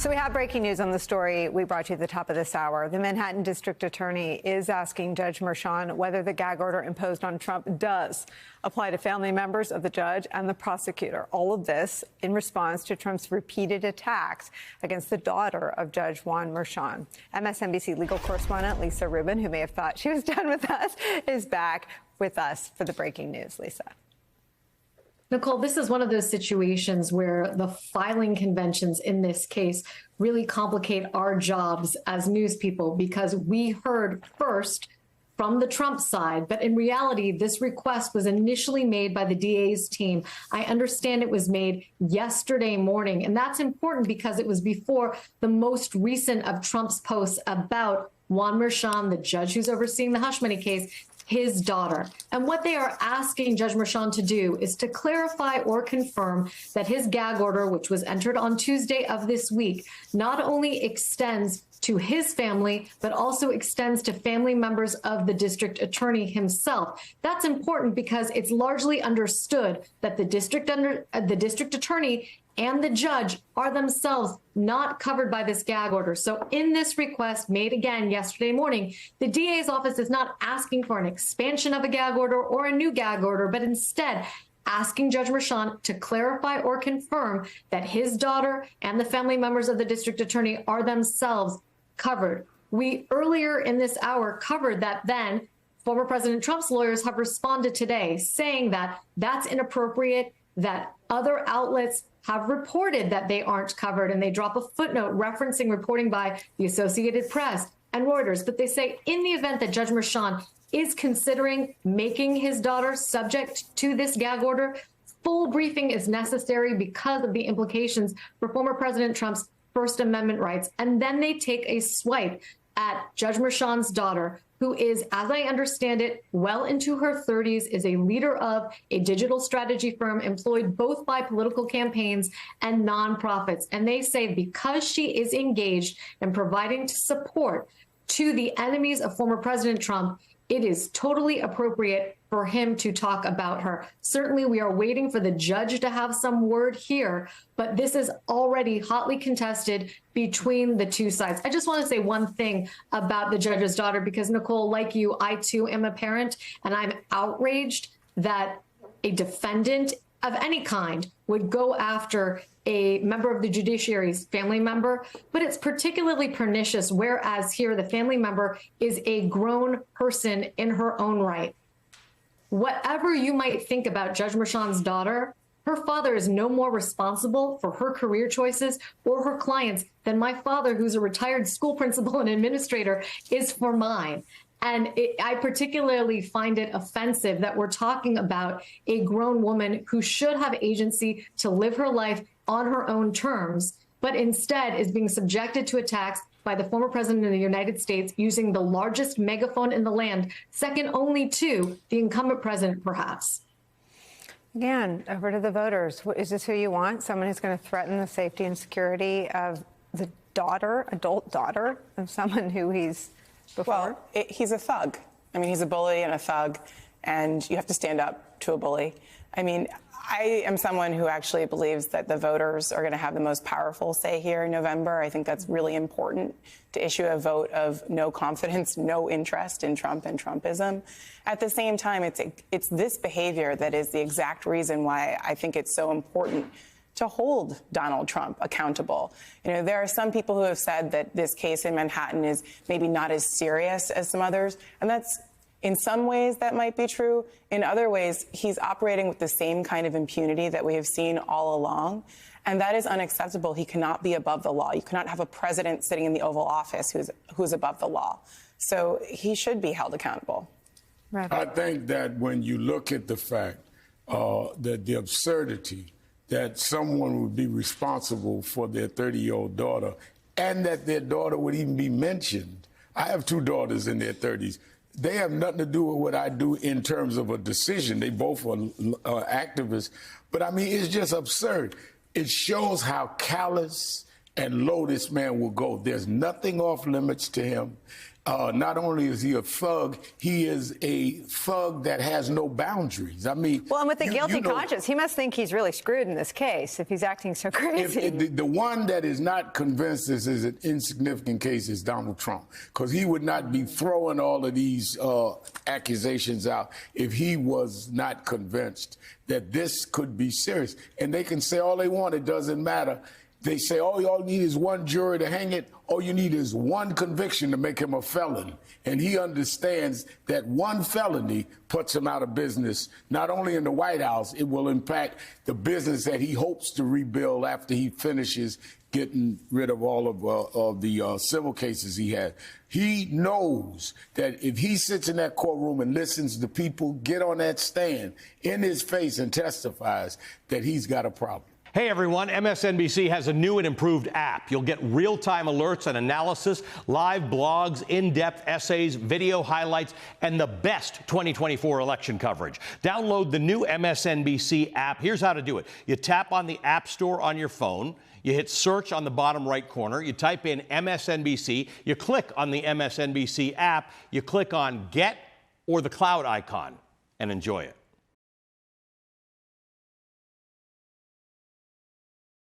So we have breaking news on the story we brought you at the top of this hour. The Manhattan District Attorney is asking Judge Merchan whether the gag order imposed on Trump does apply to family members of the judge and the prosecutor. All of this in response to Trump's repeated attacks against the daughter of Judge Juan Merchan. MSNBC legal correspondent Lisa Rubin, who may have thought she was done with us, is back with us for the breaking news. Lisa. Nicole, this is one of those situations where the filing conventions in this case really complicate our jobs as news people, because we heard first from the Trump side, but in reality, this request was initially made by the DA's team. I understand it was made yesterday morning, and that's important because it was before the most recent of Trump's posts about Juan Merchan, the judge who's overseeing the hush money case, his daughter. And what they are asking Judge Merchan to do is to clarify or confirm that his gag order, which was entered on Tuesday of this week, not only extends to his family, but also extends to family members of the district attorney himself. That's important because it's largely understood that the district attorney and the judge are themselves not covered by this gag order. So in this request made again yesterday morning, the DA's office is not asking for an expansion of a gag order or a new gag order, but instead asking Judge Merchan to clarify or confirm that his daughter and the family members of the district attorney are themselves covered. We earlier in this hour covered that then former President Trump's lawyers have responded today saying that that's inappropriate, that other outlets have reported that they aren't covered, and they drop a footnote referencing reporting by the Associated Press and Reuters. But they say in the event that Judge Merchan is considering making his daughter subject to this gag order, full briefing is necessary because of the implications for former President Trump's First Amendment rights. And then they take a swipe at Judge Merchan's daughter, who is, as I understand it, well into her 30s, is a leader of a digital strategy firm employed both by political campaigns and nonprofits. And they say because she is engaged in providing support to the enemies of former President Trump, it is totally appropriate for him to talk about her. Certainly, we are waiting for the judge to have some word here, but this is already hotly contested between the two sides. I just want to say one thing about the judge's daughter, because Nicole, like you, I too am a parent, and I'm outraged that a defendant of any kind would go after a member of the judiciary's family member, but it's particularly pernicious, whereas here the family member is a grown person in her own right. Whatever you might think about Judge Merchan's daughter, her father is no more responsible for her career choices or her clients than my father, who's a retired school principal and administrator, is for mine. And I particularly find it offensive that we're talking about a grown woman who should have agency to live her life on her own terms, but instead is being subjected to attacks by the former president of the United States using the largest megaphone in the land, second only to the incumbent president, perhaps. Again, over to the voters. Is this who you want? Someone who's going to threaten the safety and security of the daughter, adult daughter, of someone who he's before? Well, he's a thug. I mean, he's a bully and a thug, and you have to stand up to a bully. I mean, I am someone who actually believes that the voters are going to have the most powerful say here in November. I think that's really important, to issue a vote of no confidence, no interest in Trump and Trumpism. At the same time, it's this behavior that is the exact reason why I think it's so important to hold Donald Trump accountable. You know, there are some people who have said that this case in Manhattan is maybe not as serious as some others, and that's, in some ways, that might be true. In other ways, he's operating with the same kind of impunity that we have seen all along, and that is unacceptable. He cannot be above the law. You cannot have a president sitting in the Oval Office who's above the law. So he should be held accountable. Right. I think that when you look at the fact that the absurdity that someone would be responsible for their 30-year-old daughter, and that their daughter would even be mentioned. I have two daughters in their 30s. They have nothing to do with what I do in terms of a decision. They both are activists. But, I mean, it's just absurd. It shows how callous and low this man will go. There's nothing off limits to him. Not only is he a thug, he is a thug that has no boundaries. I mean, well, and with the guilty know, conscience, he must think he's really screwed in this case if he's acting so crazy. The one that is not convinced this is an insignificant case is Donald Trump, because he would not be throwing all of these accusations out if he was not convinced that this could be serious. And they can say all they want, it doesn't matter. They say, all y'all need is one jury to hang it. All you need is one conviction to make him a felon. And he understands that one felony puts him out of business, not only in the White House, it will impact the business that he hopes to rebuild after he finishes getting rid of all of the civil cases he had. He knows that if he sits in that courtroom and listens to people get on that stand in his face and testifies, that he's got a problem. Hey everyone, MSNBC has a new and improved app. You'll get real-time alerts and analysis, live blogs, in-depth essays, video highlights, and the best 2024 election coverage. Download the new MSNBC app. Here's how to do it. You tap on the App Store on your phone. You hit search on the bottom right corner. You type in MSNBC. You click on the MSNBC app. You click on Get or the cloud icon and enjoy it.